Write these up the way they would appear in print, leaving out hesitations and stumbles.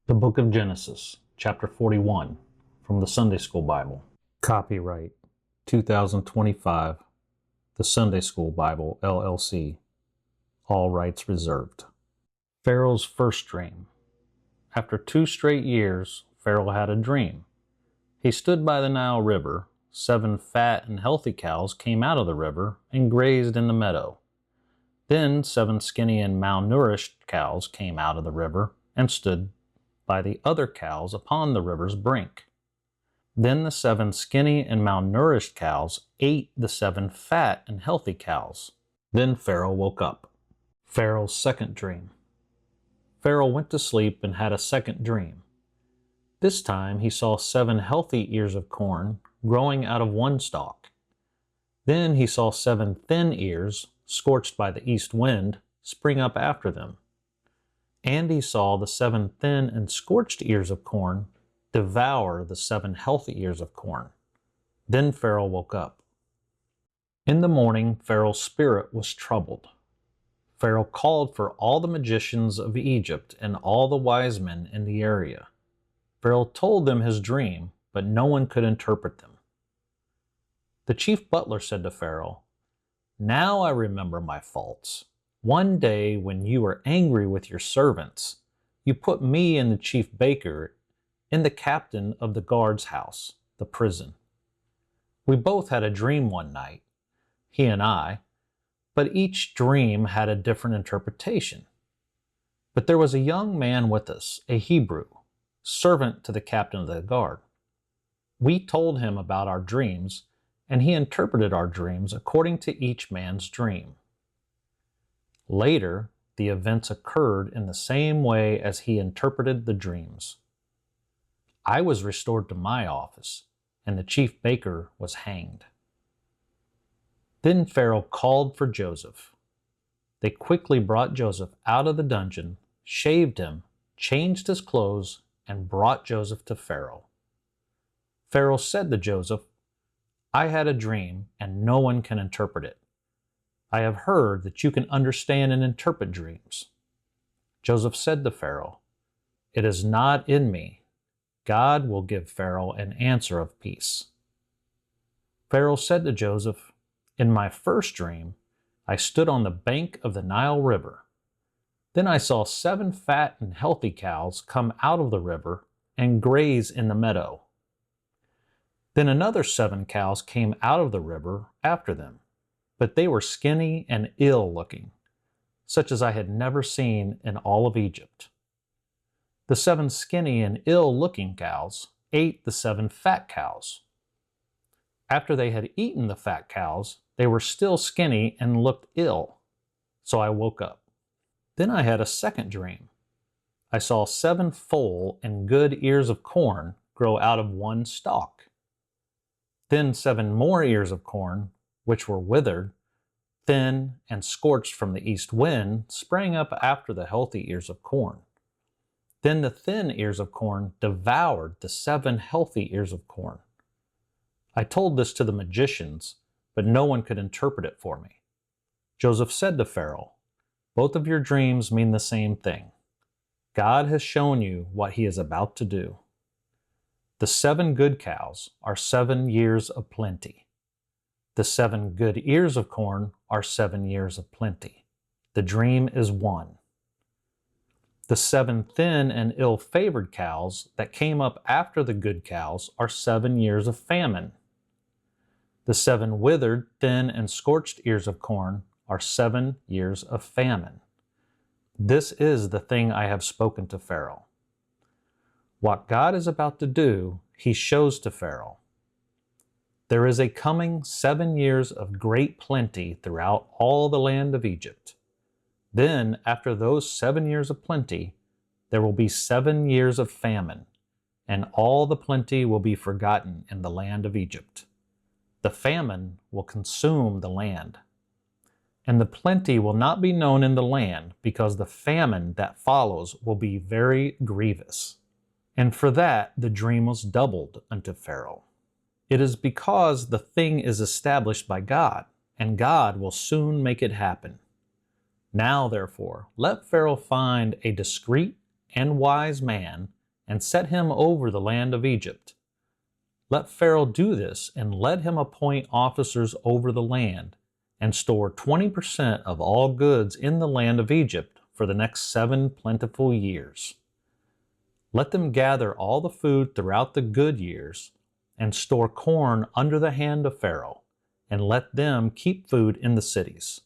The Book of Genesis, Chapter 41, from the Sunday School Bible. Copyright 2025, the Sunday School Bible, LLC. All rights reserved. Pharaoh's first dream. After 2 straight years, Pharaoh had a dream. He stood by the Nile River. 7 fat and healthy cows came out of the river and grazed in the meadow. Then 7 skinny and malnourished cows came out of the river and stood by the other cows upon the river's brink. Then the 7 skinny and malnourished cows ate the 7 fat and healthy cows. Then Pharaoh woke up. Pharaoh's second dream. Pharaoh went to sleep and had a second dream. This time he saw 7 healthy ears of corn growing out of one stalk. Then he saw 7 thin ears, scorched by the east wind, spring up after them. And he saw the 7 thin and scorched ears of corn devour the 7 healthy ears of corn. Then Pharaoh woke up. In the morning, Pharaoh's spirit was troubled. Pharaoh called for all the magicians of Egypt and all the wise men in the area. Pharaoh told them his dream, but no one could interpret them. The chief butler said to Pharaoh, "Now I remember my faults. One day when you were angry with your servants, you put me and the chief baker in the captain of the guard's house, the prison. We both had a dream one night, he and I, but each dream had a different interpretation. But there was a young man with us, a Hebrew, servant to the captain of the guard. We told him about our dreams, and he interpreted our dreams according to each man's dream. Later, the events occurred in the same way as he interpreted the dreams. I was restored to my office, and the chief baker was hanged." Then Pharaoh called for Joseph. They quickly brought Joseph out of the dungeon, shaved him, changed his clothes, and brought Joseph to Pharaoh. Pharaoh said to Joseph, "I had a dream, and no one can interpret it. I have heard that you can understand and interpret dreams." Joseph said to Pharaoh, "It is not in me. God will give Pharaoh an answer of peace." Pharaoh said to Joseph, "In my first dream, I stood on the bank of the Nile River. Then I saw 7 fat and healthy cows come out of the river and graze in the meadow. Then another 7 cows came out of the river after them, but they were skinny and ill-looking, such as I had never seen in all of Egypt. The 7 skinny and ill-looking cows ate the 7 fat cows. After they had eaten the fat cows, they were still skinny and looked ill, so I woke up. Then I had a second dream. I saw 7 full and good ears of corn grow out of one stalk. Then 7 more ears of corn, which were withered, thin, and scorched from the east wind, sprang up after the healthy ears of corn. Then the thin ears of corn devoured the 7 healthy ears of corn. I told this to the magicians, but no one could interpret it for me." Joseph said to Pharaoh, "Both of your dreams mean the same thing. God has shown you what he is about to do. The 7 good cows are 7 years of plenty. The 7 good ears of corn are 7 years of plenty. The dream is one. The 7 thin and ill-favored cows that came up after the good cows are 7 years of famine. The 7 withered, thin, and scorched ears of corn are 7 years of famine. This is the thing I have spoken to Pharaoh. What God is about to do, he shows to Pharaoh. There is a coming 7 years of great plenty throughout all the land of Egypt. Then, after those 7 years of plenty, there will be 7 years of famine, and all the plenty will be forgotten in the land of Egypt. The famine will consume the land, and the plenty will not be known in the land, because the famine that follows will be very grievous. And for that the dream was doubled unto Pharaoh. It is because the thing is established by God, and God will soon make it happen. Now, therefore, let Pharaoh find a discreet and wise man, and set him over the land of Egypt. Let Pharaoh do this, and let him appoint officers over the land, and store 20% of all goods in the land of Egypt for the next 7 plentiful years. Let them gather all the food throughout the good years, and store corn under the hand of Pharaoh, and let them keep food in the cities.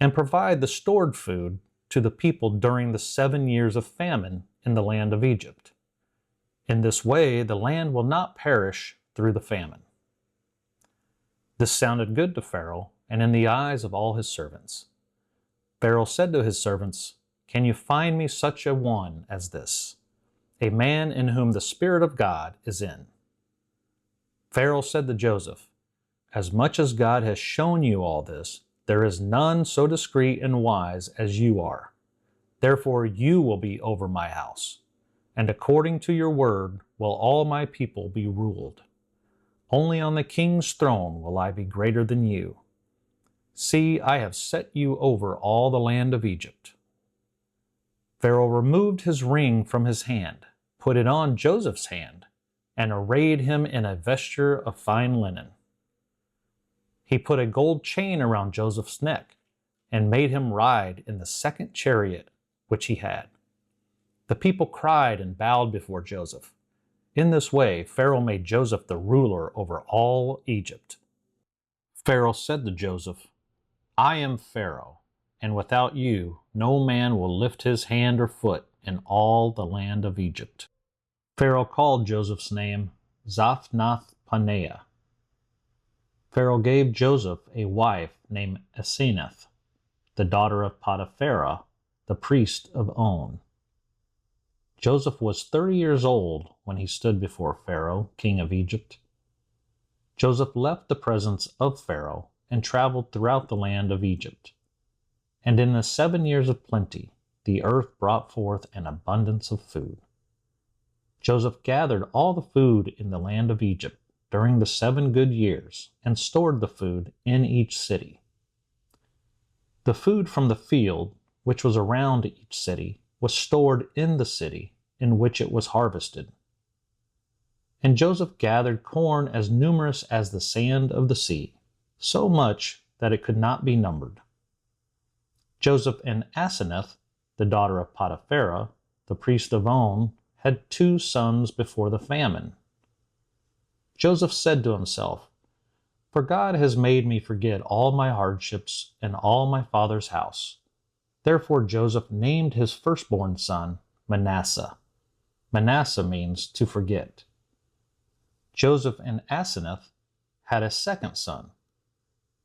And provide the stored food to the people during the 7 years of famine in the land of Egypt. In this way, the land will not perish through the famine. This sounded good to Pharaoh and in the eyes of all his servants. Pharaoh said to his servants, "Can you find me such a one as this, a man in whom the Spirit of God is in?" Pharaoh said to Joseph, "As much as God has shown you all this, there is none so discreet and wise as you are. Therefore you will be over my house, and according to your word will all my people be ruled. Only on the king's throne will I be greater than you. See, I have set you over all the land of Egypt." Pharaoh removed his ring from his hand, put it on Joseph's hand, and arrayed him in a vesture of fine linen. He put a gold chain around Joseph's neck, and made him ride in the second chariot which he had. The people cried and bowed before Joseph. In this way, Pharaoh made Joseph the ruler over all Egypt. Pharaoh said to Joseph, "I am Pharaoh, and without you no man will lift his hand or foot in all the land of Egypt." Pharaoh called Joseph's name Zaphnath-Paneah. Pharaoh gave Joseph a wife named Asenath, the daughter of Potiphera, the priest of On. Joseph was 30 years old when he stood before Pharaoh, king of Egypt. Joseph left the presence of Pharaoh and traveled throughout the land of Egypt. And in the 7 years of plenty, the earth brought forth an abundance of food. Joseph gathered all the food in the land of Egypt during the 7 good years and stored the food in each city. The food from the field, which was around each city, was stored in the city in which it was harvested. And Joseph gathered corn as numerous as the sand of the sea, so much that it could not be numbered. Joseph and Asenath, the daughter of Potiphera, the priest of On, had 2 sons before the famine. Joseph said to himself, "For God has made me forget all my hardships and all my father's house." Therefore Joseph named his firstborn son Manasseh. Manasseh means to forget. Joseph and Asenath had a second son.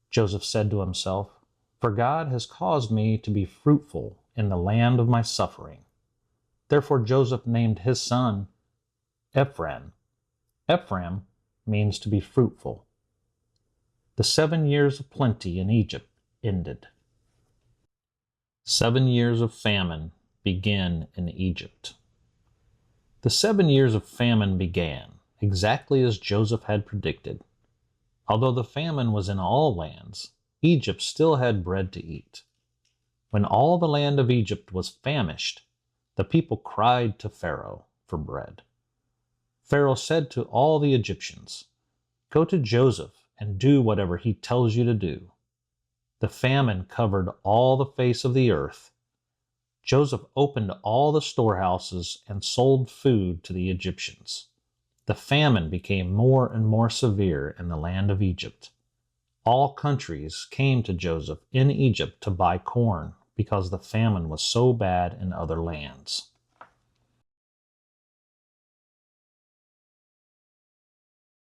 Joseph said to himself, "For God has caused me to be fruitful in the land of my suffering." Therefore Joseph named his son Ephraim. Ephraim means to be fruitful. The 7 years of plenty in Egypt ended. 7 years of famine begin in Egypt. The 7 years of famine began exactly as Joseph had predicted. Although the famine was in all lands, Egypt still had bread to eat. When all the land of Egypt was famished, the people cried to Pharaoh for bread. Pharaoh said to all the Egyptians, "Go to Joseph and do whatever he tells you to do." The famine covered all the face of the earth. Joseph opened all the storehouses and sold food to the Egyptians. The famine became more and more severe in the land of Egypt. All countries came to Joseph in Egypt to buy corn because the famine was so bad in other lands.